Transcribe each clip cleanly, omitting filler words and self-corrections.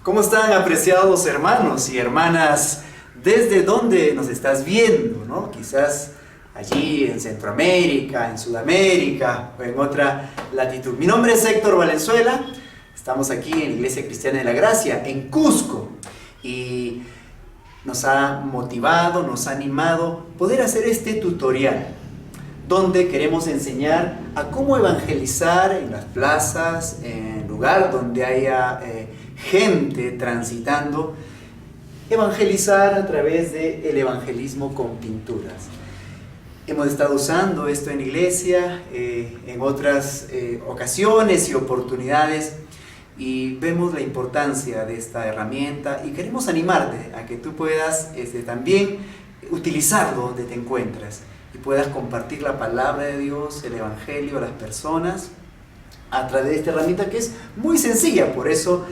¿Cómo están, apreciados hermanos y hermanas? ¿Desde dónde nos estás viendo, no? Quizás allí en Centroamérica, en Sudamérica o en otra latitud. Mi nombre es Héctor Valenzuela. Estamos aquí en Iglesia Cristiana de la Gracia, en Cusco. Y nos ha motivado, nos ha animado poder hacer este tutorial, donde queremos enseñar a cómo evangelizar en las plazas, en lugar donde haya gente transitando, evangelizar a través del evangelismo con pinturas. Hemos estado usando esto en iglesia, en otras ocasiones y oportunidades, y vemos la importancia de esta herramienta y queremos animarte a que tú puedas también utilizarlo donde te encuentras y puedas compartir la palabra de Dios, el evangelio a las personas a través de esta herramienta que es muy sencilla. Por eso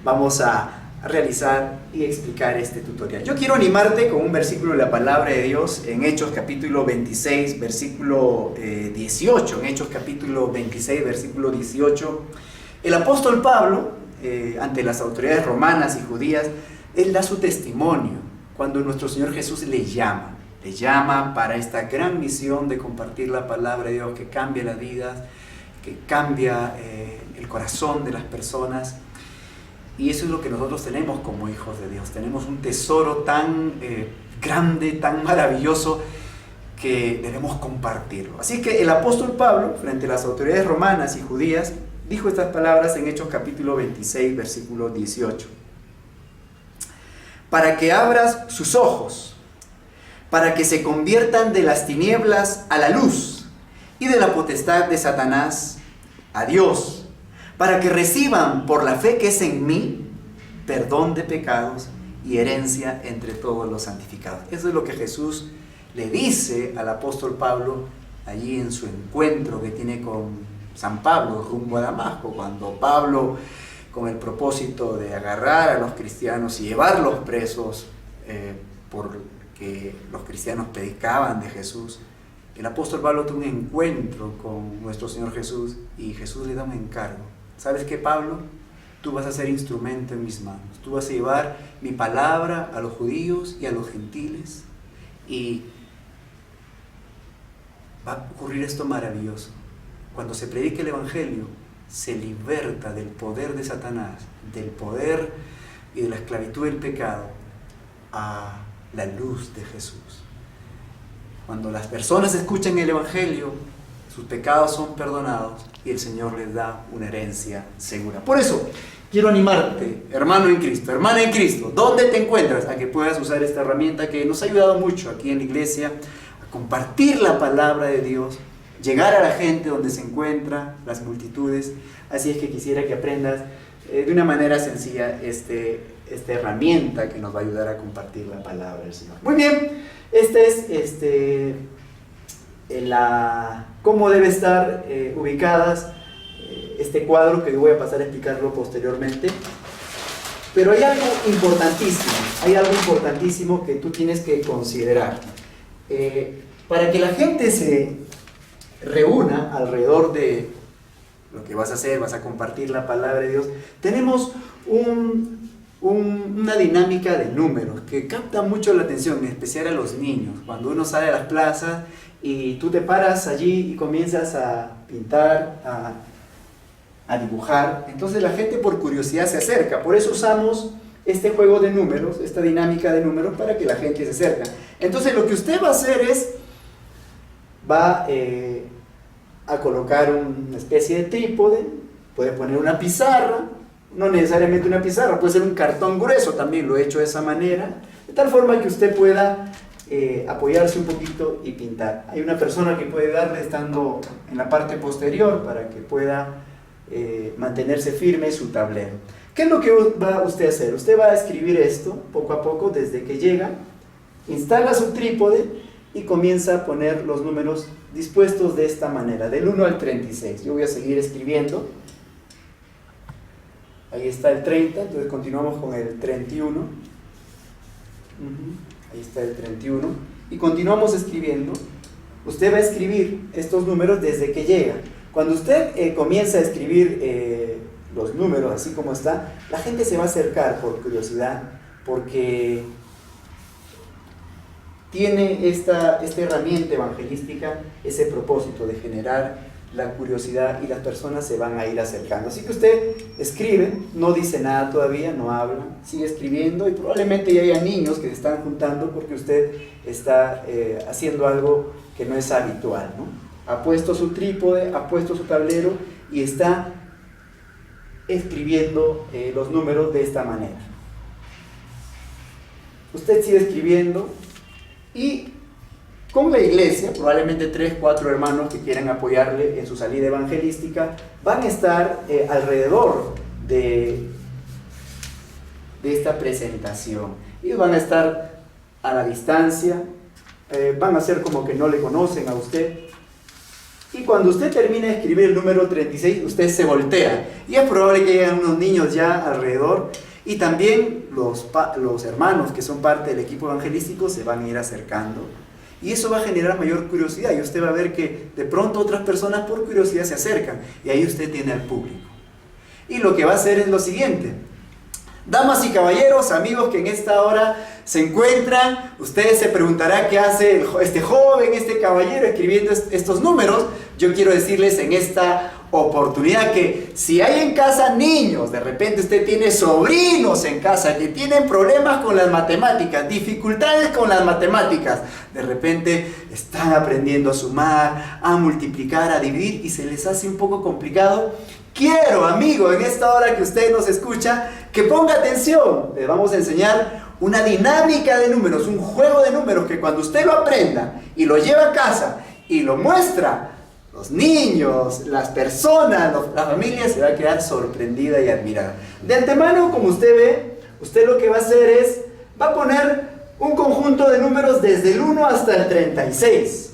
vamos a realizar y explicar este tutorial. Yo quiero animarte con un versículo de la palabra de Dios en Hechos capítulo 26, versículo 18. En Hechos capítulo 26, versículo 18, el apóstol Pablo, ante las autoridades romanas y judías, él da su testimonio cuando nuestro Señor Jesús le llama para esta gran misión de compartir la palabra de Dios que cambia las vidas, que cambia el corazón de las personas. Y eso es lo que nosotros tenemos como hijos de Dios. Tenemos un tesoro tan grande, tan maravilloso, que debemos compartirlo. Así que el apóstol Pablo, frente a las autoridades romanas y judías, dijo estas palabras en Hechos capítulo 26, versículo 18. Para que abras sus ojos, para que se conviertan de las tinieblas a la luz y de la potestad de Satanás a Dios, para que reciban por la fe que es en mí perdón de pecados y herencia entre todos los santificados. Eso es lo que Jesús le dice al apóstol Pablo allí en su encuentro que tiene con San Pablo rumbo a Damasco, cuando Pablo, con el propósito de agarrar a los cristianos y llevarlos presos porque los cristianos predicaban de Jesús, el apóstol Pablo tuvo un encuentro con nuestro Señor Jesús y Jesús le da un encargo. ¿Sabes qué, Pablo? Tú vas a ser instrumento en mis manos. Tú vas a llevar mi palabra a los judíos y a los gentiles. Y va a ocurrir esto maravilloso. Cuando se predique el evangelio, se liberta del poder de Satanás, del poder y de la esclavitud del pecado, a la luz de Jesús. Cuando las personas escuchan el evangelio, sus pecados son perdonados y el Señor les da una herencia segura. Por eso, quiero animarte, hermano en Cristo, hermana en Cristo, ¿dónde te encuentras? A que puedas usar esta herramienta que nos ha ayudado mucho aquí en la iglesia, a compartir la palabra de Dios, llegar a la gente donde se encuentran las multitudes. Así es que quisiera que aprendas de una manera sencilla esta herramienta que nos va a ayudar a compartir la palabra del Señor. Muy bien, cómo debe estar ubicadas este cuadro, que voy a pasar a explicarlo posteriormente. Pero hay algo importantísimo que tú tienes que considerar. Para que la gente se reúna alrededor de lo que vas a hacer, vas a compartir la palabra de Dios, tenemos una dinámica de números que capta mucho la atención, en especial a los niños. Cuando uno sale a las plazas y tú te paras allí y comienzas a pintar, a dibujar, entonces la gente por curiosidad se acerca. Por eso usamos este juego de números, esta dinámica de números, para que la gente se acerque. Entonces lo que usted va a hacer es, va a colocar una especie de trípode, puede poner una pizarra, no necesariamente una pizarra, puede ser un cartón grueso, también lo he hecho de esa manera, de tal forma que usted pueda apoyarse un poquito y pintar. Hay una persona que puede darle estando en la parte posterior para que pueda mantenerse firme su tablero. ¿Qué es lo que va usted a hacer? Usted va a escribir esto poco a poco desde que llega, instala su trípode y comienza a poner los números dispuestos de esta manera, del 1 al 36. Yo voy a seguir escribiendo. Ahí está el 30, entonces continuamos con el 31. Ahí está el 31. Y continuamos escribiendo. Usted va a escribir estos números desde que llega. Cuando usted comienza a escribir los números así como está, la gente se va a acercar por curiosidad, porque tiene esta herramienta evangelística ese propósito de generar la curiosidad y las personas se van a ir acercando. Así que usted escribe, no dice nada todavía, no habla, sigue escribiendo y probablemente ya haya niños que se están juntando porque usted está haciendo algo que no es habitual, ¿no? Ha puesto su trípode, ha puesto su tablero y está escribiendo los números de esta manera. Usted sigue escribiendo y con la iglesia, probablemente 3, 4 hermanos que quieran apoyarle en su salida evangelística, van a estar alrededor de esta presentación. Ellos van a estar a la distancia, van a hacer como que no le conocen a usted. Y cuando usted termine de escribir el número 36, usted se voltea. Y es probable que lleguen unos niños ya alrededor. Y también los hermanos que son parte del equipo evangelístico se van a ir acercando. Y eso va a generar mayor curiosidad y usted va a ver que de pronto otras personas por curiosidad se acercan y ahí usted tiene al público. Y lo que va a hacer es lo siguiente: damas y caballeros, amigos que en esta hora se encuentran, ustedes se preguntarán qué hace este joven, este caballero escribiendo estos números. Yo quiero decirles en esta oportunidad que si hay en casa niños, de repente usted tiene sobrinos en casa que tienen problemas con las matemáticas, dificultades con las matemáticas, de repente están aprendiendo a sumar, a multiplicar, a dividir y se les hace un poco complicado. Quiero, amigo, en esta hora que usted nos escucha, que ponga atención. Le vamos a enseñar una dinámica de números, un juego de números que cuando usted lo aprenda y lo lleva a casa y lo muestra, los niños, las personas, la familia se va a quedar sorprendida y admirada. De antemano, como usted ve, usted lo que va a hacer es, va a poner un conjunto de números desde el 1 hasta el 36.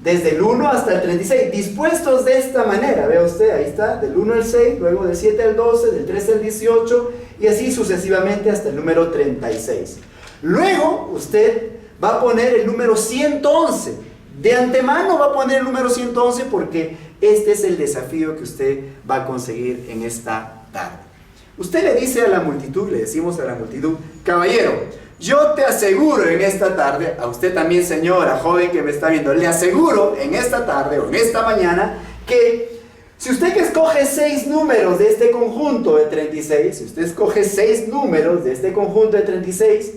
Desde el 1 hasta el 36, dispuestos de esta manera. Vea usted, ahí está, del 1 al 6, luego del 7 al 12, del 13 al 18 y así sucesivamente hasta el número 36. Luego usted va a poner el número 111. De antemano va a poner el número 111 porque este es el desafío que usted va a conseguir en esta tarde. Usted le dice a la multitud, le decimos a la multitud: caballero, yo te aseguro en esta tarde, a usted también señora, joven que me está viendo, le aseguro en esta tarde o en esta mañana que si usted que escoge 6 números de este conjunto de 36, si usted escoge 6 números de este conjunto de 36,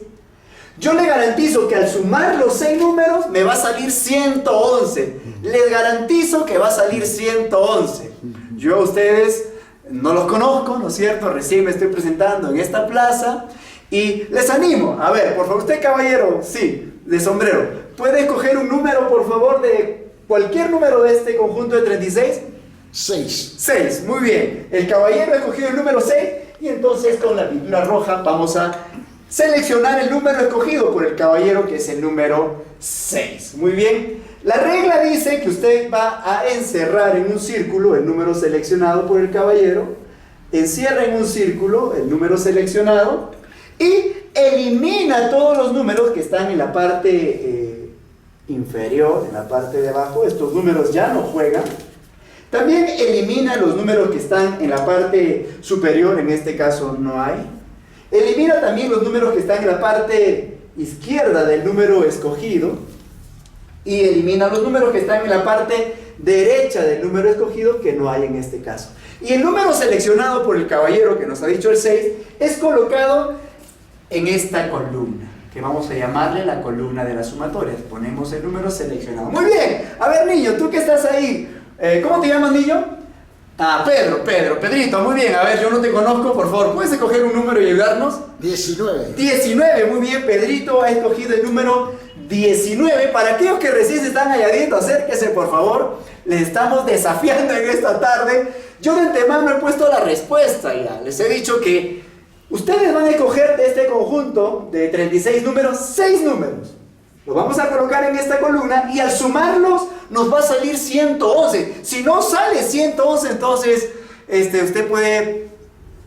yo le garantizo que al sumar los 6 números me va a salir 111. Les garantizo que va a salir 111. Yo a ustedes no los conozco, ¿no es cierto? Recién me estoy presentando en esta plaza y les animo. A ver, por favor, usted caballero, sí, de sombrero, ¿puede escoger un número, por favor, de cualquier número de este conjunto de 36? 6. 6, muy bien. El caballero ha escogido el número 6 y entonces con la pintura roja vamos a seleccionar el número escogido por el caballero, que es el número 6. Muy bien. La regla dice que usted va a encerrar en un círculo el número seleccionado por el caballero, encierra en un círculo el número seleccionado y elimina todos los números que están en la parte inferior, en la parte de abajo. Estos números ya no juegan. También elimina los números que están en la parte superior, en este caso no hay. Elimina también los números que están en la parte izquierda del número escogido y elimina los números que están en la parte derecha del número escogido, que no hay en este caso. Y el número seleccionado por el caballero, que nos ha dicho el 6, es colocado en esta columna, que vamos a llamarle la columna de las sumatorias. Ponemos el número seleccionado. Muy bien. A ver, niño, tú que estás ahí, ¿cómo te llamas, niño? Ah, Pedrito, muy bien. A ver, yo no te conozco, por favor, ¿puedes escoger un número y ayudarnos? 19. 19, muy bien, Pedrito ha escogido el número 19. Para aquellos que recién se están añadiendo, acérquese, por favor. Les estamos desafiando en esta tarde. Yo de antemano he puesto la respuesta ya. Les he dicho que ustedes van a escoger de este conjunto de 36 números, 6 números. Los vamos a colocar en esta columna y al sumarlos nos va a salir 111. Si no sale 111, entonces usted puede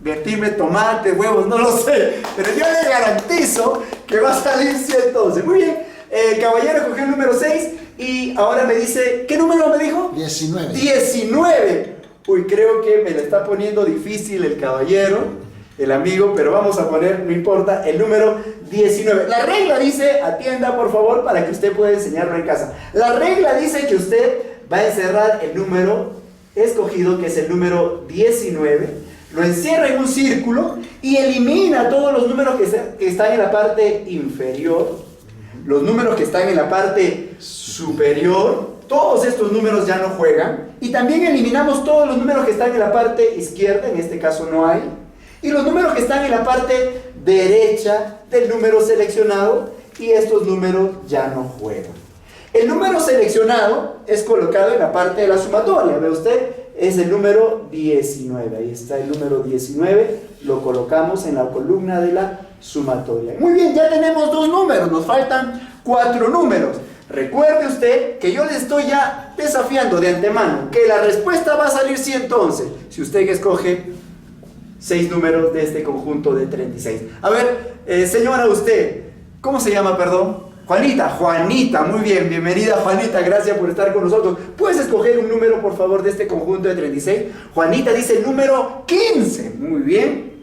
vertirme tomate, huevos, no lo sé. Pero yo le garantizo que va a salir 111. Muy bien, el caballero escogió el número 6 y ahora me dice, ¿qué número me dijo? 19. 19. Uy, creo que me la está poniendo difícil el caballero, el amigo, pero vamos a poner, no importa, el número 19. La regla dice, atienda por favor para que usted pueda enseñarlo en casa. La regla dice que usted va a encerrar el número escogido, que es el número 19, lo encierra en un círculo y elimina todos los números que están en la parte inferior, los números que están en la parte superior. Todos estos números ya no juegan. Y también eliminamos todos los números que están en la parte izquierda, en este caso no hay. Y los números que están en la parte derecha del número seleccionado, y estos números ya no juegan. El número seleccionado es colocado en la parte de la sumatoria. ¿Ve usted? Es el número 19. Ahí está el número 19. Lo colocamos en la columna de la sumatoria. Muy bien, ya tenemos 2 números. Nos faltan 4 números. Recuerde usted que yo le estoy ya desafiando de antemano que la respuesta va a salir 111 si usted escoge 6 números de este conjunto de 36. A ver, señora, usted, ¿cómo se llama, perdón? Juanita. Juanita, muy bien, bienvenida Juanita, gracias por estar con nosotros. ¿Puedes escoger un número, por favor, de este conjunto de 36? Juanita dice el número 15, muy bien.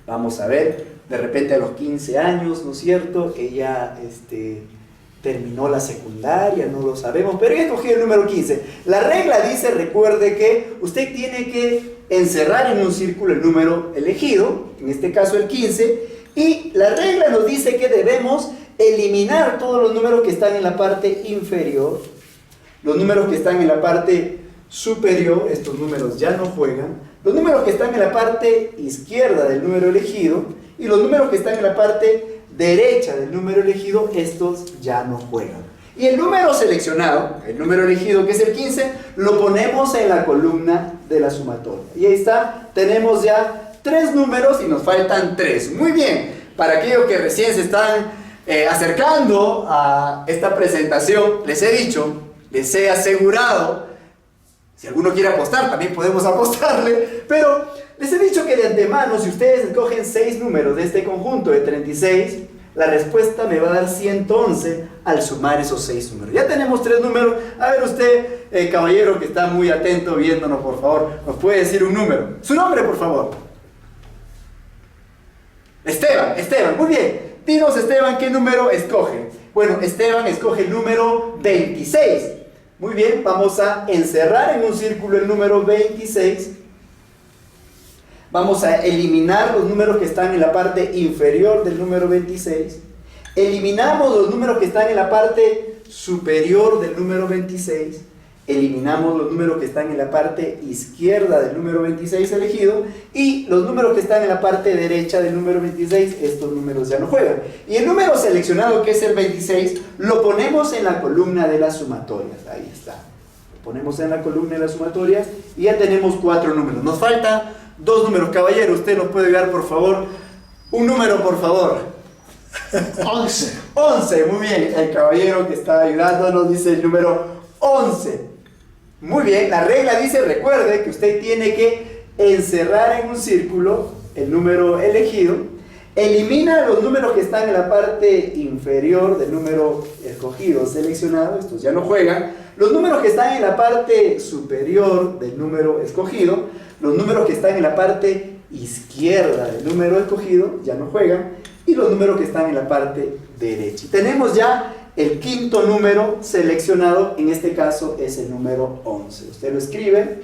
Vamos a ver, de repente a los 15 años, ¿no es cierto? Ella, terminó la secundaria, no lo sabemos, pero ella escogió el número 15. La regla dice, recuerde que usted tiene que encerrar en un círculo el número elegido, en este caso el 15, y la regla nos dice que debemos eliminar todos los números que están en la parte inferior, los números que están en la parte superior, estos números ya no juegan, los números que están en la parte izquierda del número elegido, y los números que están en la parte derecha del número elegido, estos ya no juegan. Y el número seleccionado, el número elegido que es el 15, lo ponemos en la columna de la sumatoria. Y ahí está, tenemos ya 3 números y nos faltan 3. Muy bien, para aquellos que recién se están acercando a esta presentación, les he dicho, les he asegurado, si alguno quiere apostar, también podemos apostarle, pero les he dicho que de antemano, si ustedes escogen 6 números de este conjunto de 36, la respuesta me va a dar 111 al sumar esos 6 números. Ya tenemos 3 números. A ver usted, caballero que está muy atento viéndonos, por favor, ¿nos puede decir un número? Su nombre, por favor. Esteban, muy bien. Dinos, Esteban, ¿qué número escoge? Bueno, Esteban escoge el número 26. Muy bien, vamos a encerrar en un círculo el número 26. Vamos a eliminar los números que están en la parte inferior del número 26. Eliminamos los números que están en la parte superior del número 26. Eliminamos los números que están en la parte izquierda del número 26 elegido. Y los números que están en la parte derecha del número 26, estos números ya no juegan. Y el número seleccionado, que es el 26, lo ponemos en la columna de las sumatorias. Ahí está. Lo ponemos en la columna de las sumatorias y ya tenemos 4 números. Nos falta 2 números. Caballero, usted nos puede dar, por favor, un número, por favor. 11. 11, muy bien. El caballero que está ayudándonos dice el número 11. Muy bien, la regla dice, recuerde que usted tiene que encerrar en un círculo el número elegido, elimina los números que están en la parte inferior del número escogido, seleccionado, estos ya no juegan, los números que están en la parte superior del número escogido, los números que están en la parte izquierda del número escogido ya no juegan, y los números que están en la parte derecha. Tenemos ya el 5.º número seleccionado, en este caso es el número 11. Usted lo escribe.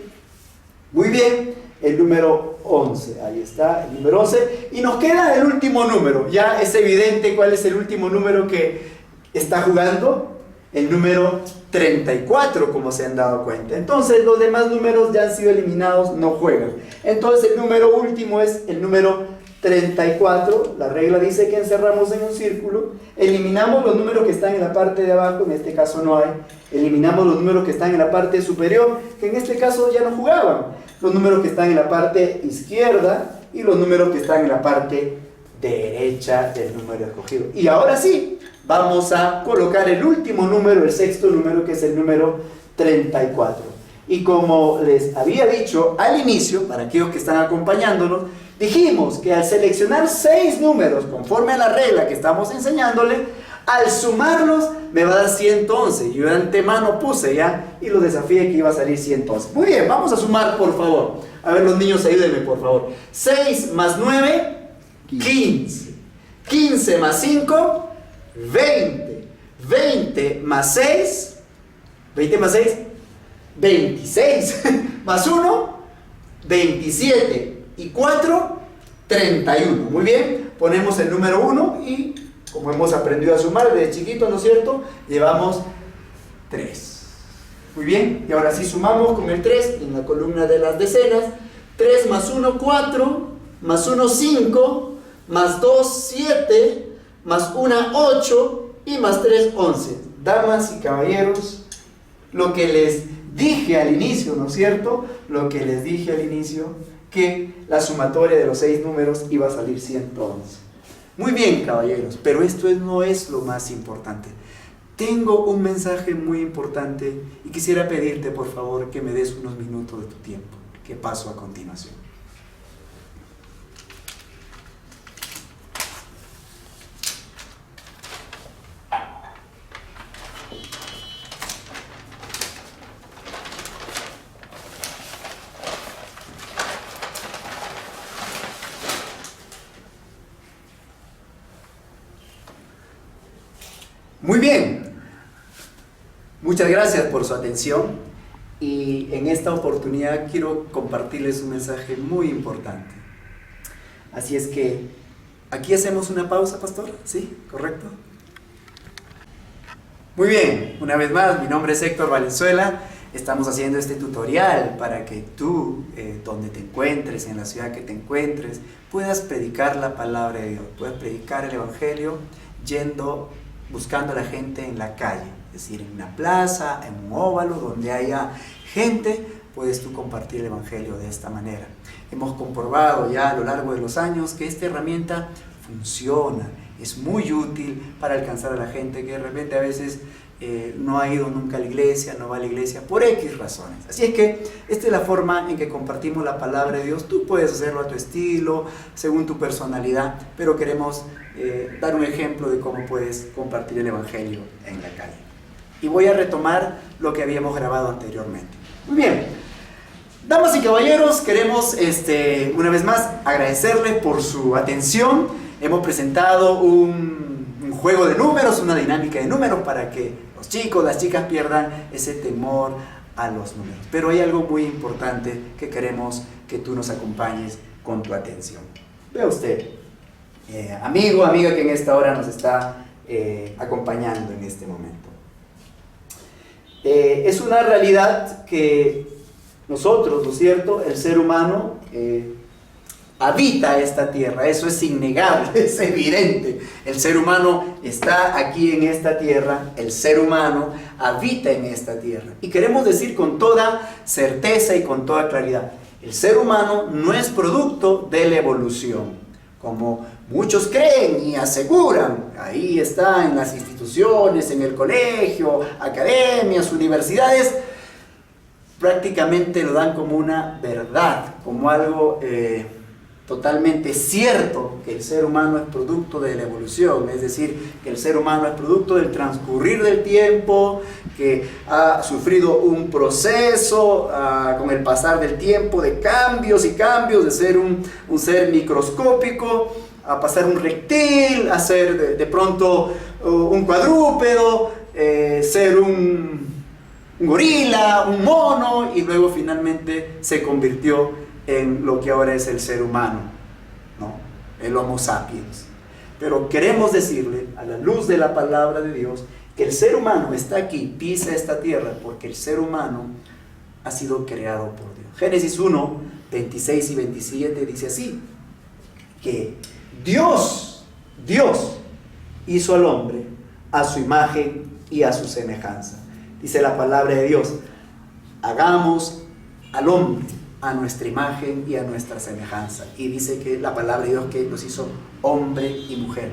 Muy bien, el número 11. Ahí está, el número 11. Y nos queda el último número. Ya es evidente cuál es el último número que está jugando. El número 34, como se han dado cuenta. Entonces los demás números ya han sido eliminados, no juegan. Entonces el número último es el número 34, la regla dice que encerramos en un círculo, eliminamos los números que están en la parte de abajo, en este caso no hay, eliminamos los números que están en la parte superior, que en este caso ya no jugaban, los números que están en la parte izquierda y los números que están en la parte derecha del número escogido. Y ahora sí, vamos a colocar el último número, el 6.º número, que es el número 34. Y como les había dicho al inicio, para aquellos que están acompañándonos, dijimos que al seleccionar 6 números conforme a la regla que estamos enseñándole, Al sumarlos me va a dar 111. Yo de antemano puse ya y lo desafié que iba a salir 111. Muy bien, vamos a sumar por favor. A ver los niños, ayúdenme por favor. 6 más 9, 15. 15 más 5, 20. 20 más 6, 20 más 6, 26. Más 1, 27. Y 4, 31. Muy bien, ponemos el número 1 y como hemos aprendido a sumar desde chiquito, ¿no es cierto? Llevamos 3. Muy bien, y ahora sí sumamos con el 3 en la columna de las decenas. 3 más 1, 4, más 1, 5, más 2, 7, más 1, 8 y más 3, 11. Damas y caballeros, lo que les dije al inicio, ¿no es cierto? Lo que les dije al inicio, que la sumatoria de los 6 números iba a salir 111. Muy bien, caballeros, pero esto no es lo más importante. Tengo un mensaje muy importante y quisiera pedirte, por favor, que me des unos minutos de tu tiempo, que paso a continuación. Muy bien, muchas gracias por su atención y en esta oportunidad quiero compartirles un mensaje muy importante. Así es que, aquí hacemos una pausa, pastor, ¿sí? ¿Correcto? Muy bien, una vez más, mi nombre es Héctor Valenzuela. Estamos haciendo este tutorial para que tú, donde te encuentres, en la ciudad que te encuentres, puedas predicar la palabra de Dios, puedas predicar el Evangelio buscando a la gente en la calle, es decir, en una plaza, en un óvalo, donde haya gente, puedes tú compartir el Evangelio de esta manera. Hemos comprobado ya a lo largo de los años que esta herramienta funciona, es muy útil para alcanzar a la gente que de repente a veces no ha ido nunca a la iglesia, no va a la iglesia por X razones. Así es que esta es la forma en que compartimos la palabra de Dios. Tú puedes hacerlo a tu estilo, según tu personalidad, pero queremos dar un ejemplo de cómo puedes compartir el Evangelio en la calle. Y voy a retomar lo que habíamos grabado anteriormente. Muy bien, damas y caballeros, queremos una vez más agradecerles por su atención. Hemos presentado un juego de números, una dinámica de números para que los chicos, las chicas pierdan ese temor a los números. Pero hay algo muy importante que queremos que tú nos acompañes con tu atención. Vea usted, amigo, amiga que en esta hora nos está acompañando en este momento. Es una realidad que nosotros, ¿no es cierto?, el ser humano habita esta tierra, eso es innegable, es evidente. El ser humano está aquí en esta tierra, el ser humano habita en esta tierra. Y queremos decir con toda certeza y con toda claridad, el ser humano no es producto de la evolución, como muchos creen y aseguran. Ahí está en las instituciones, en el colegio, academias, universidades, prácticamente lo dan como una verdad, como algo totalmente cierto, que el ser humano es producto de la evolución, es decir, que el ser humano es producto del transcurrir del tiempo, que ha sufrido un proceso con el pasar del tiempo de cambios y cambios, de ser un ser microscópico, a pasar un reptil, a ser de pronto un cuadrúpedo, ser un gorila, un mono, y luego finalmente se convirtió en lo que ahora es el ser humano, ¿no? El Homo sapiens. Pero queremos decirle, a la luz de la palabra de Dios, que el ser humano está aquí, pisa esta tierra, porque el ser humano ha sido creado por Dios. Génesis 1, 26 y 27 dice así, que Dios hizo al hombre a su imagen y a su semejanza. Dice la palabra de Dios, hagamos al hombre a nuestra imagen y a nuestra semejanza. Y dice que la palabra de Dios que los hizo hombre y mujer.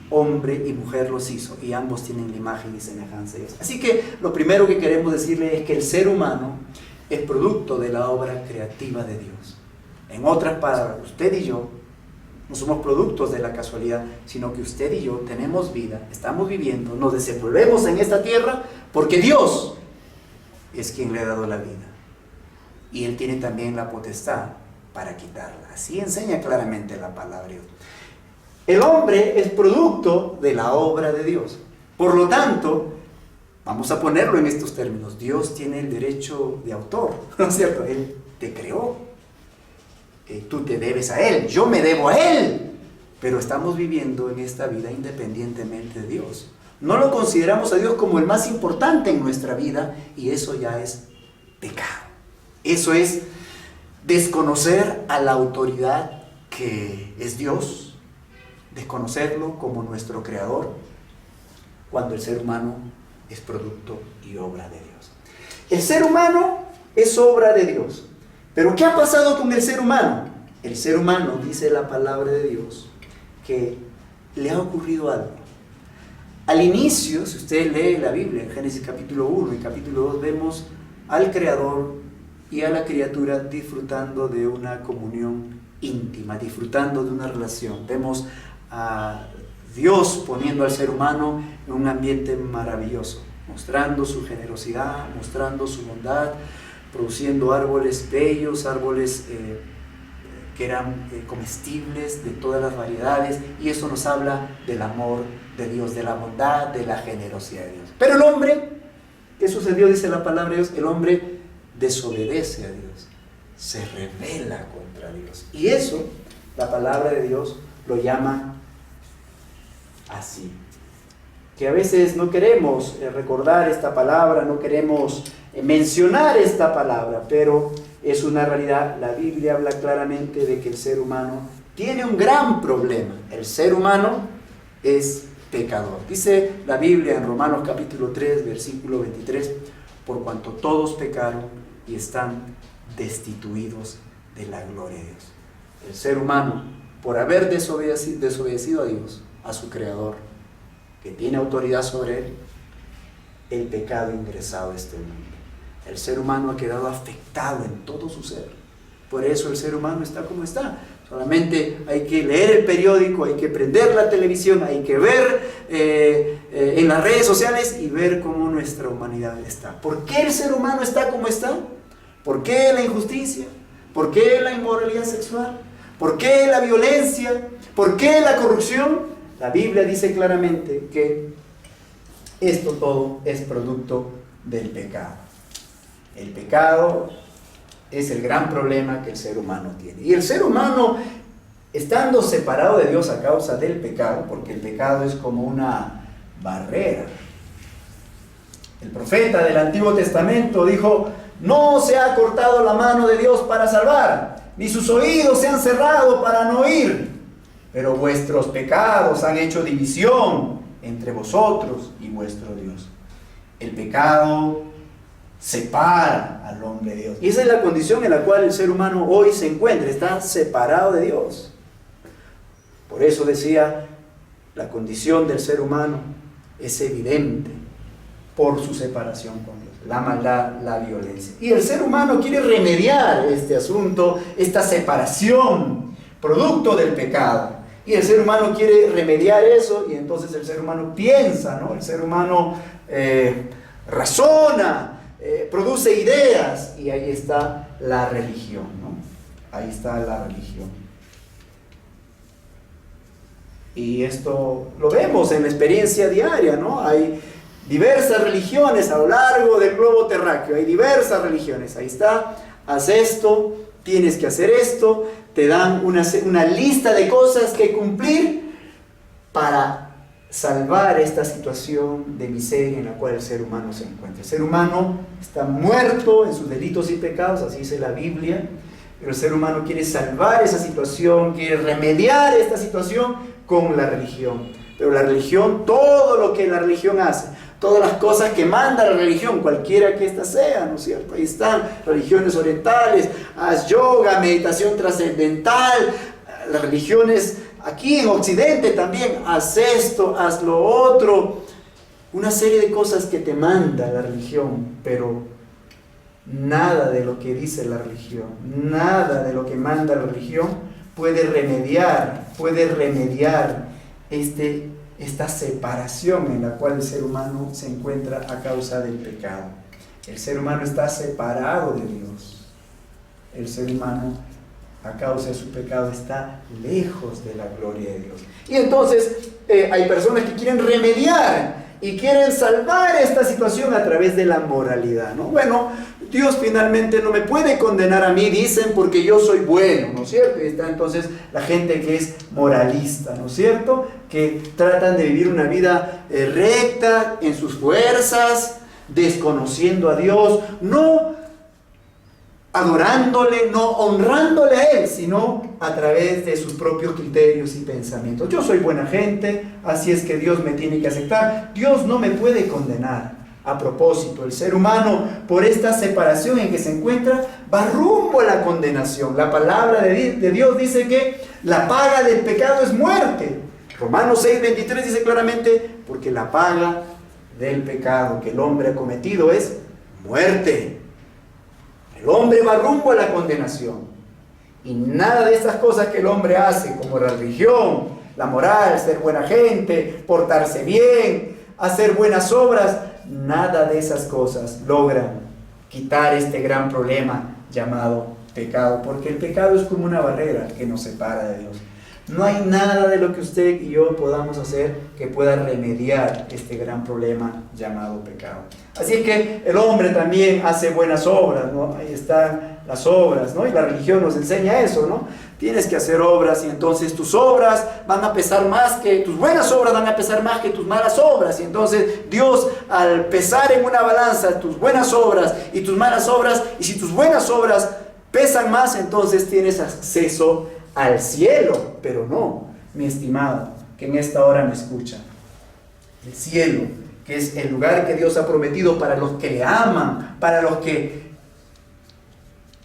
Hombre y mujer los hizo, y ambos tienen la imagen y semejanza de Dios. Así que lo primero que queremos decirle es que el ser humano es producto de la obra creativa de Dios. En otras palabras, usted y yo no somos productos de la casualidad, sino que usted y yo tenemos vida, estamos viviendo, nos desenvolvemos en esta tierra porque Dios es quien le ha dado la vida. Y Él tiene también la potestad para quitarla. Así enseña claramente la palabra de Dios. El hombre es producto de la obra de Dios. Por lo tanto, vamos a ponerlo en estos términos. Dios tiene el derecho de autor, ¿no es cierto? Él te creó. Tú te debes a Él, yo me debo a Él. Pero estamos viviendo en esta vida independientemente de Dios. No lo consideramos a Dios como el más importante en nuestra vida y eso ya es pecado. Eso es desconocer a la autoridad que es Dios, desconocerlo como nuestro creador, cuando el ser humano es producto y obra de Dios. El ser humano es obra de Dios. Pero ¿qué ha pasado con el ser humano? El ser humano, dice la palabra de Dios, que le ha ocurrido algo. Al inicio, si usted lee la Biblia, en Génesis capítulo 1 y capítulo 2, vemos al Creador y a la criatura disfrutando de una comunión íntima, disfrutando de una relación. Vemos a Dios poniendo al ser humano en un ambiente maravilloso, mostrando su generosidad, mostrando su bondad, produciendo árboles bellos, árboles que eran comestibles de todas las variedades, y eso nos habla del amor de Dios, de la bondad, de la generosidad de Dios. Pero el hombre, ¿qué sucedió? Dice la palabra de Dios, el hombre desobedece a Dios, se rebela contra Dios, y eso la palabra de Dios lo llama así, que a veces no queremos recordar esta palabra, no queremos mencionar esta palabra, pero es una realidad. La Biblia habla claramente de que el ser humano tiene un gran problema. El ser humano es pecador. Dice la Biblia en Romanos capítulo 3, versículo 23, por cuanto todos pecaron y están destituidos de la gloria de Dios. El ser humano, por haber desobedecido a Dios, a su Creador, que tiene autoridad sobre él, el pecado ha ingresado a este mundo. El ser humano ha quedado afectado en todo su ser. Por eso el ser humano está como está. Solamente hay que leer el periódico, hay que prender la televisión, hay que ver en las redes sociales y ver cómo nuestra humanidad está. ¿Por qué el ser humano está como está? ¿Por qué la injusticia? ¿Por qué la inmoralidad sexual? ¿Por qué la violencia? ¿Por qué la corrupción? La Biblia dice claramente que esto todo es producto del pecado. El pecado es el gran problema que el ser humano tiene. Y el ser humano, estando separado de Dios a causa del pecado, porque el pecado es como una barrera. El profeta del Antiguo Testamento dijo: no se ha cortado la mano de Dios para salvar, ni sus oídos se han cerrado para no oír. Pero vuestros pecados han hecho división entre vosotros y vuestro Dios. El pecado separa al hombre de Dios. Y esa es la condición en la cual el ser humano hoy se encuentra, está separado de Dios. Por eso decía, la condición del ser humano es evidente por su separación con Dios. La maldad, la violencia. Y el ser humano quiere remediar este asunto, esta separación, producto del pecado. Y el ser humano quiere remediar eso, y entonces el ser humano piensa, ¿no? El ser humano razona, produce ideas, y ahí está la religión, ¿no? Ahí está la religión. Y esto lo vemos en la experiencia diaria, ¿no? Hay diversas religiones a lo largo del globo terráqueo, hay diversas religiones. Ahí está, haz esto, tienes que hacer esto, te dan una lista de cosas que cumplir para salvar esta situación de miseria en la cual el ser humano se encuentra. El ser humano está muerto en sus delitos y pecados, así dice la Biblia, pero el ser humano quiere salvar esa situación, quiere remediar esta situación con la religión. Pero la religión, todo lo que la religión hace, todas las cosas que manda la religión, cualquiera que ésta sea, ¿no es cierto? Ahí están religiones orientales, haz yoga, meditación trascendental, las religiones aquí en Occidente también, haz esto, haz lo otro, una serie de cosas que te manda la religión, pero nada de lo que dice la religión, nada de lo que manda la religión puede remediar esta separación en la cual el ser humano se encuentra a causa del pecado. El ser humano está separado de Dios. El ser humano, a causa de su pecado, está lejos de la gloria de Dios. Y entonces hay personas que quieren remediar y quieren salvar esta situación a través de la moralidad, ¿no? Bueno, Dios finalmente no me puede condenar a mí, dicen, porque yo soy bueno, ¿no es cierto? Y está entonces la gente que es moralista, ¿no es cierto? Que tratan de vivir una vida recta en sus fuerzas, desconociendo a Dios, no adorándole, no honrándole a Él, sino a través de sus propios criterios y pensamientos. Yo soy buena gente, así es que Dios me tiene que aceptar. Dios no me puede condenar. A propósito, el ser humano, por esta separación en que se encuentra, va rumbo a la condenación. La palabra de Dios dice que la paga del pecado es muerte. Romanos 6:23 dice claramente, porque la paga del pecado que el hombre ha cometido es muerte. El hombre va rumbo a la condenación. Y nada de estas cosas que el hombre hace, como la religión, la moral, ser buena gente, portarse bien, hacer buenas obras, nada de esas cosas logran quitar este gran problema llamado pecado, porque el pecado es como una barrera que nos separa de Dios. No hay nada de lo que usted y yo podamos hacer que pueda remediar este gran problema llamado pecado. Así que el hombre también hace buenas obras, ¿no? Ahí están las obras, ¿no? Y la religión nos enseña eso, ¿no? Tienes que hacer obras y entonces tus obras van a pesar más que, tus buenas obras van a pesar más que tus malas obras. Y entonces Dios, al pesar en una balanza tus buenas obras y tus malas obras, y si tus buenas obras pesan más, entonces tienes acceso al cielo. Pero no, mi estimado, que en esta hora me escucha. El cielo, que es el lugar que Dios ha prometido para los que le aman, para los que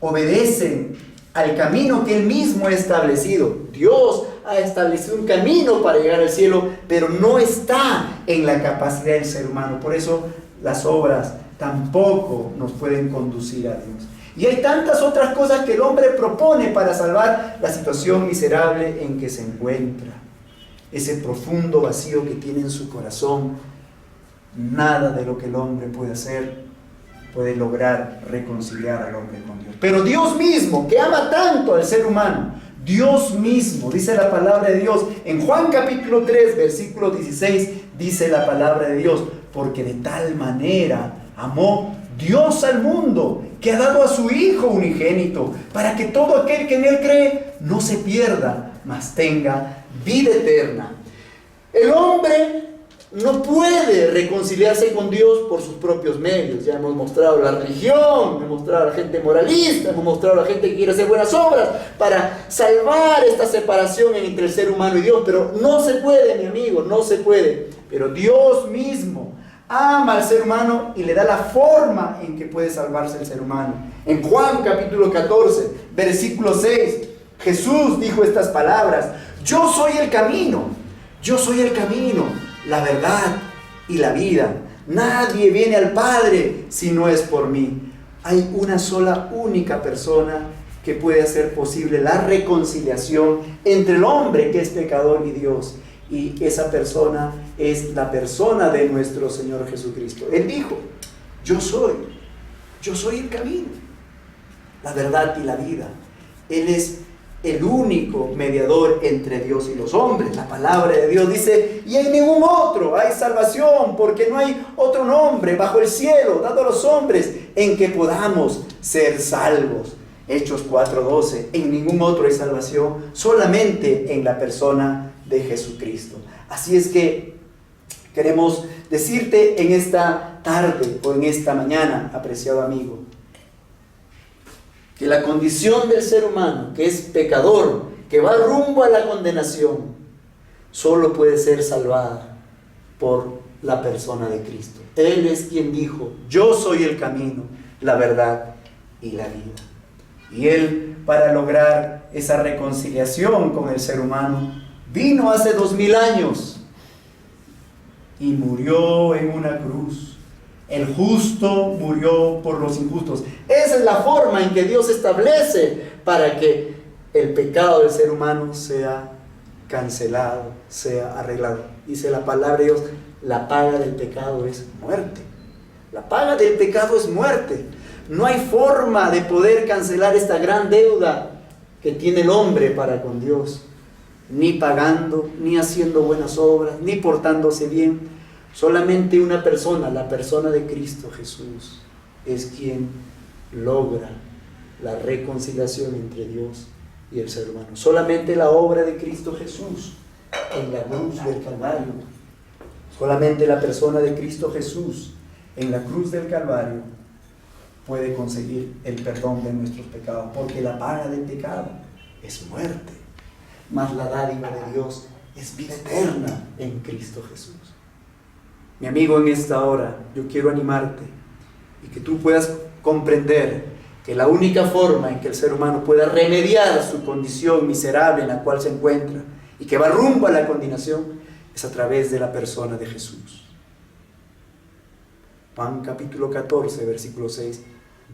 obedecen al camino que Él mismo ha establecido. Dios ha establecido un camino para llegar al cielo, pero no está en la capacidad del ser humano. Por eso las obras tampoco nos pueden conducir a Dios. Y hay tantas otras cosas que el hombre propone para salvar la situación miserable en que se encuentra. Ese profundo vacío que tiene en su corazón. Nada de lo que el hombre puede hacer puede lograr reconciliar al hombre con Dios. Pero Dios mismo, que ama tanto al ser humano, Dios mismo, dice la palabra de Dios, en Juan capítulo 3, versículo 16, dice la palabra de Dios, porque de tal manera amó Dios al mundo, que ha dado a su Hijo unigénito, para que todo aquel que en Él cree no se pierda, mas tenga vida eterna. El hombre no puede reconciliarse con Dios por sus propios medios. Ya hemos mostrado la religión, hemos mostrado a la gente moralista, hemos mostrado a la gente que quiere hacer buenas obras para salvar esta separación entre el ser humano y Dios, pero no se puede, mi amigo, no se puede. Pero Dios mismo ama al ser humano y le da la forma en que puede salvarse el ser humano. En Juan capítulo 14, versículo 6, Jesús dijo estas palabras: yo soy el camino, la verdad y la vida. Nadie viene al Padre si no es por mí. Hay una sola, única persona que puede hacer posible la reconciliación entre el hombre que es pecador y Dios. Y esa persona es la persona de nuestro Señor Jesucristo. Él dijo: yo soy el camino, la verdad y la vida. Él es el único mediador entre Dios y los hombres. La palabra de Dios dice: y hay ningún otro, hay salvación, porque no hay otro nombre bajo el cielo dado a los hombres en que podamos ser salvos. Hechos 4:12, en ningún otro hay salvación, solamente en la persona de Jesucristo. Así es que queremos decirte en esta tarde o en esta mañana, apreciado amigo, que la condición del ser humano, que es pecador, que va rumbo a la condenación, solo puede ser salvada por la persona de Cristo. Él es quien dijo: yo soy el camino, la verdad y la vida. Y Él, para lograr esa reconciliación con el ser humano, vino hace 2000 años y murió en una cruz. El justo murió por los injustos. Esa es la forma en que Dios establece para que el pecado del ser humano sea cancelado, sea arreglado. Dice la palabra de Dios, la paga del pecado es muerte. La paga del pecado es muerte. No hay forma de poder cancelar esta gran deuda que tiene el hombre para con Dios, ni pagando, ni haciendo buenas obras, ni portándose bien. Solamente una persona, la persona de Cristo Jesús, es quien logra la reconciliación entre Dios y el ser humano. Solamente la obra de Cristo Jesús en la cruz del Calvario, solamente la persona de Cristo Jesús en la cruz del Calvario puede conseguir el perdón de nuestros pecados, porque la paga del pecado es muerte, mas la dádiva de Dios es vida eterna en Cristo Jesús. Mi amigo, en esta hora yo quiero animarte y que tú puedas comprender que la única forma en que el ser humano pueda remediar su condición miserable en la cual se encuentra y que va rumbo a la condenación es a través de la persona de Jesús. Juan capítulo 14, versículo 6,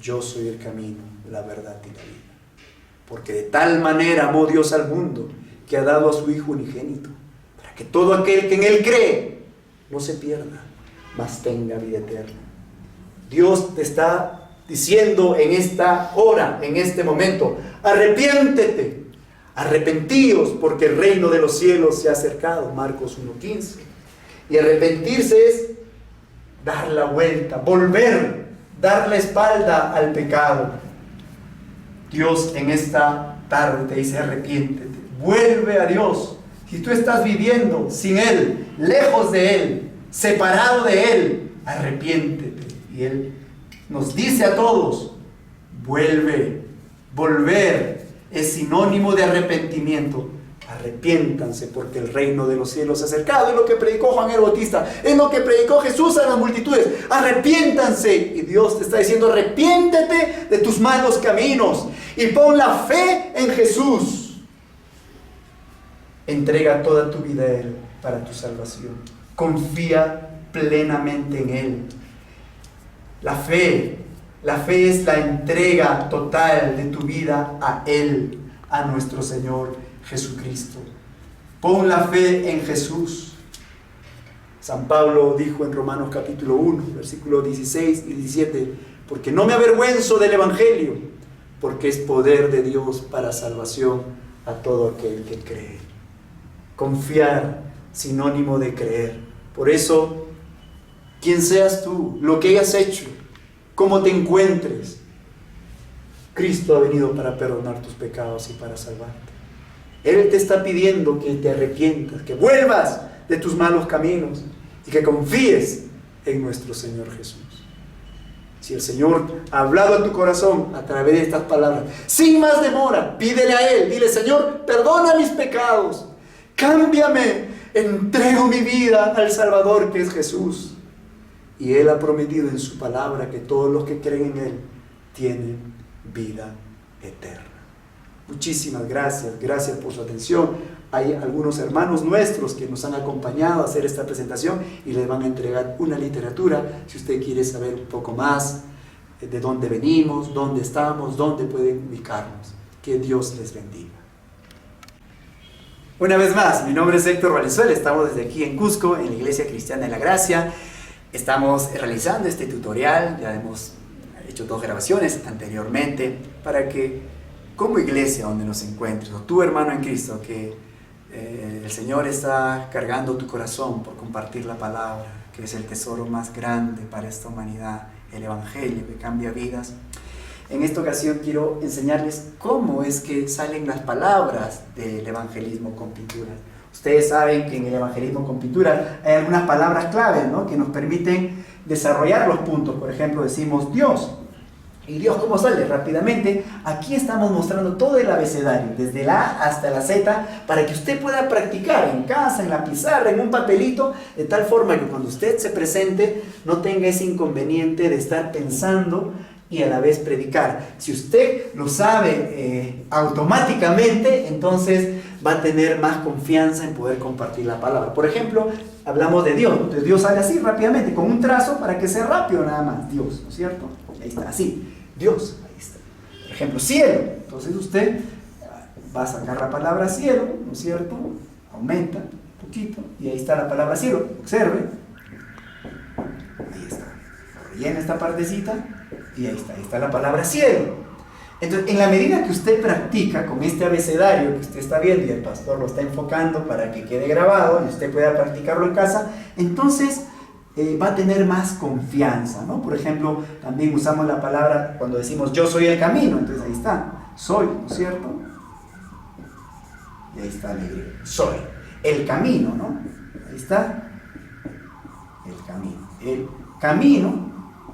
yo soy el camino, la verdad y la vida. Porque de tal manera amó Dios al mundo que ha dado a su Hijo unigénito, para que todo aquel que en Él cree no se pierda, mas tenga vida eterna. Dios te está diciendo en esta hora, en este momento, arrepiéntete, arrepentíos, porque el reino de los cielos se ha acercado, Marcos 1:15. Y arrepentirse es dar la vuelta, volver, dar la espalda al pecado. Dios en esta tarde te dice, arrepiéntete, vuelve a Dios. Si tú estás viviendo sin Él, lejos de Él, separado de Él, arrepiéntete. Y Él nos dice a todos, vuelve. Volver es sinónimo de arrepentimiento. Arrepiéntanse porque el reino de los cielos se ha acercado. Es lo que predicó Juan el Bautista, es lo que predicó Jesús a las multitudes. Arrepiéntanse. Y Dios te está diciendo, arrepiéntete de tus malos caminos y pon la fe en Jesús. Entrega toda tu vida a Él para tu salvación. Confía plenamente en Él. La fe es la entrega total de tu vida a Él, a nuestro Señor Jesucristo. Pon la fe en Jesús. San Pablo dijo en Romanos capítulo 1, versículos 16 y 17, porque no me avergüenzo del Evangelio, porque es poder de Dios para salvación a todo aquel que cree. Confiar, sinónimo de creer. Por eso, quien seas tú, lo que hayas hecho, cómo te encuentres, Cristo ha venido para perdonar tus pecados y para salvarte. Él te está pidiendo que te arrepientas, que vuelvas de tus malos caminos y que confíes en nuestro Señor Jesús. Si el Señor ha hablado a tu corazón a través de estas palabras, sin más demora, pídele a Él, dile, Señor, perdona mis pecados, cámbiame, entrego mi vida al Salvador que es Jesús. Y Él ha prometido en su palabra que todos los que creen en Él tienen vida eterna. Muchísimas gracias, gracias por su atención. Hay algunos hermanos nuestros que nos han acompañado a hacer esta presentación y les van a entregar una literatura si usted quiere saber un poco más de dónde venimos, dónde estamos, dónde pueden ubicarnos. Que Dios les bendiga. Una vez más, mi nombre es Héctor Valenzuela, estamos desde aquí en Cusco, en la Iglesia Cristiana de la Gracia. Estamos realizando este tutorial, ya hemos hecho 2 grabaciones anteriormente, para que como iglesia donde nos encuentres, o tu hermano en Cristo, que el Señor está cargando tu corazón por compartir la palabra, que es el tesoro más grande para esta humanidad, el Evangelio que cambia vidas. En esta ocasión quiero enseñarles cómo es que salen las palabras del evangelismo con pinturas. Ustedes saben que en el evangelismo con pintura hay algunas palabras claves, ¿no?, que nos permiten desarrollar los puntos. Por ejemplo, decimos Dios. ¿Y Dios cómo sale? Rápidamente, aquí estamos mostrando todo el abecedario, desde la A hasta la Z, para que usted pueda practicar en casa, en la pizarra, en un papelito, de tal forma que cuando usted se presente no tenga ese inconveniente de estar pensando y a la vez predicar. Si usted lo sabe automáticamente, entonces va a tener más confianza en poder compartir la palabra. Por ejemplo, hablamos de Dios. Entonces Dios sale así rápidamente, con un trazo para que sea rápido nada más. Dios, ¿no es cierto? Ahí está, así. Dios, ahí está. Por ejemplo, cielo. Entonces usted va a sacar la palabra cielo, ¿no es cierto? Aumenta un poquito y ahí está la palabra cielo. Observe. Ahí está. Rellena esta partecita y ahí está la palabra cielo. Entonces, en la medida que usted practica con este abecedario que usted está viendo y el pastor lo está enfocando para que quede grabado y usted pueda practicarlo en casa, entonces va a tener más confianza, ¿no? Por ejemplo, también usamos la palabra cuando decimos yo soy el camino, entonces ahí está, soy, ¿no es cierto? Y ahí está el griego, soy, el camino, ¿no? Ahí está, el camino,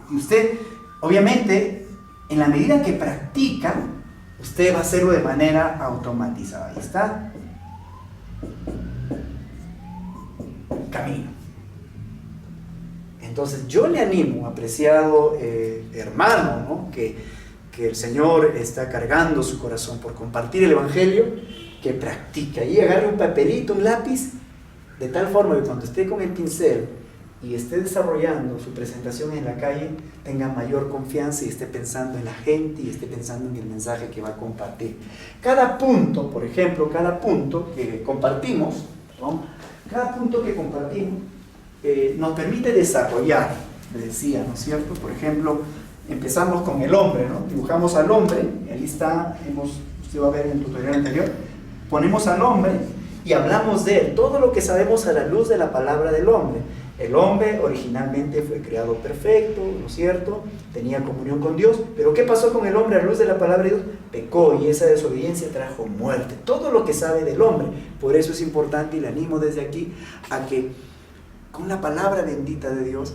y usted, obviamente, en la medida que practica, usted va a hacerlo de manera automatizada, ahí está, camino. Entonces yo le animo, apreciado hermano, ¿no? que el Señor está cargando su corazón por compartir el Evangelio, que practique y agarre un papelito, un lápiz, de tal forma que cuando esté con el pincel y esté desarrollando su presentación en la calle, tenga mayor confianza y esté pensando en la gente y esté pensando en el mensaje que va a compartir. Cada punto, por ejemplo, cada punto que compartimos, nos permite desarrollar, le decía, ¿no es cierto? Por ejemplo, empezamos con el hombre, ¿no? Dibujamos al hombre, y ahí está, usted va a ver en el tutorial anterior, ponemos al hombre y hablamos de él, todo lo que sabemos a la luz de la palabra del hombre. El hombre originalmente fue creado perfecto, ¿no es cierto? Tenía comunión con Dios, pero ¿qué pasó con el hombre a la luz de la palabra de Dios? Pecó y esa desobediencia trajo muerte. Todo lo que sabe del hombre, por eso es importante y le animo desde aquí a que con la palabra bendita de Dios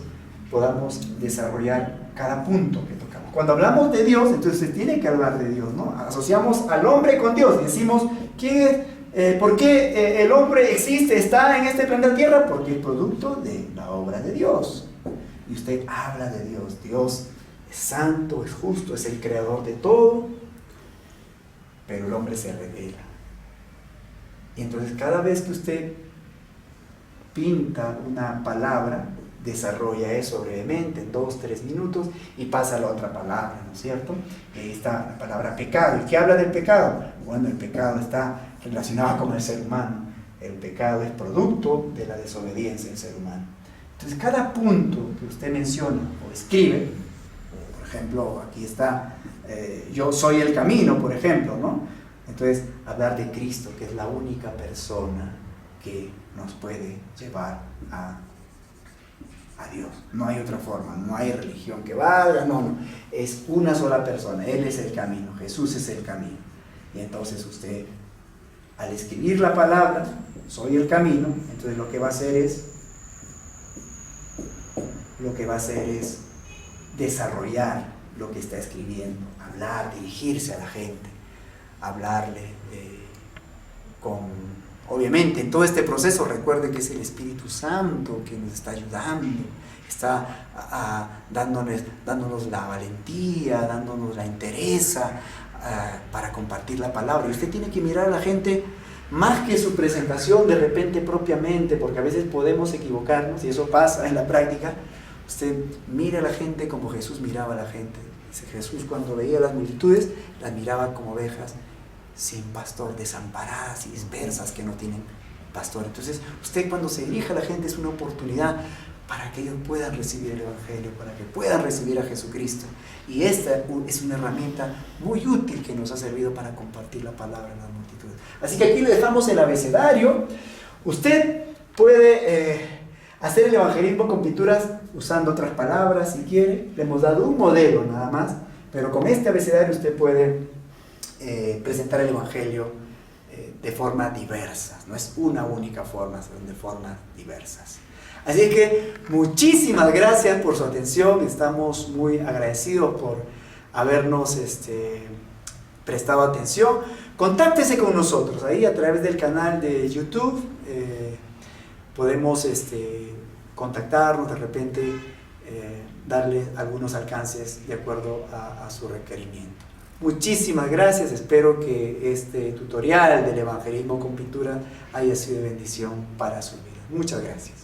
podamos desarrollar cada punto que tocamos. Cuando hablamos de Dios, entonces se tiene que hablar de Dios, ¿no? Asociamos al hombre con Dios, decimos, ¿por qué el hombre existe, está en este planeta Tierra? Porque es producto de la obra de Dios. Y usted habla de Dios. Dios es santo, es justo, es el creador de todo, pero el hombre se revela. Y entonces cada vez que usted pinta una palabra, desarrolla eso brevemente, en 2-3 minutos, y pasa a la otra palabra, ¿no es cierto? Ahí está la palabra pecado. ¿Y qué habla del pecado? Bueno, el pecado está relacionado con el ser humano. El pecado es producto de la desobediencia del ser humano. Entonces, cada punto que usted menciona o escribe, por ejemplo, aquí está, yo soy el camino, por ejemplo, ¿no? Entonces, hablar de Cristo, que es la única persona que nos puede llevar a Dios. No hay otra forma, no hay religión que valga, no. Es una sola persona, Él es el camino, Jesús es el camino. Y entonces usted, al escribir la palabra, soy el camino, entonces lo que va a hacer es desarrollar lo que está escribiendo, hablar, dirigirse a la gente, hablarle obviamente, en todo este proceso, recuerde que es el Espíritu Santo que nos está ayudando, está dándonos la valentía, dándonos la entereza para compartir la palabra. Y usted tiene que mirar a la gente más que su presentación de repente propiamente, porque a veces podemos equivocarnos y eso pasa en la práctica. Usted mira a la gente como Jesús miraba a la gente. Dice, Jesús cuando veía a las multitudes, las miraba como ovejas sin pastor, desamparadas y dispersas que no tienen pastor. Entonces, usted cuando se dirige a la gente es una oportunidad para que ellos puedan recibir el Evangelio, para que puedan recibir a Jesucristo. Y esta es una herramienta muy útil que nos ha servido para compartir la palabra en las multitudes. Así que aquí le dejamos el abecedario. Usted puede hacer el evangelismo con pinturas usando otras palabras si quiere. Le hemos dado un modelo nada más, pero con este abecedario usted puede presentar el Evangelio de formas diversas. No es una única forma, son de formas diversas. Así que muchísimas gracias por su atención. Estamos muy agradecidos por habernos prestado atención. Contáctese con nosotros ahí a través del canal de YouTube. Podemos contactarnos, de repente darle algunos alcances de acuerdo a su requerimiento. Muchísimas gracias, espero que este tutorial del evangelismo con pintura haya sido de bendición para su vida. Muchas gracias.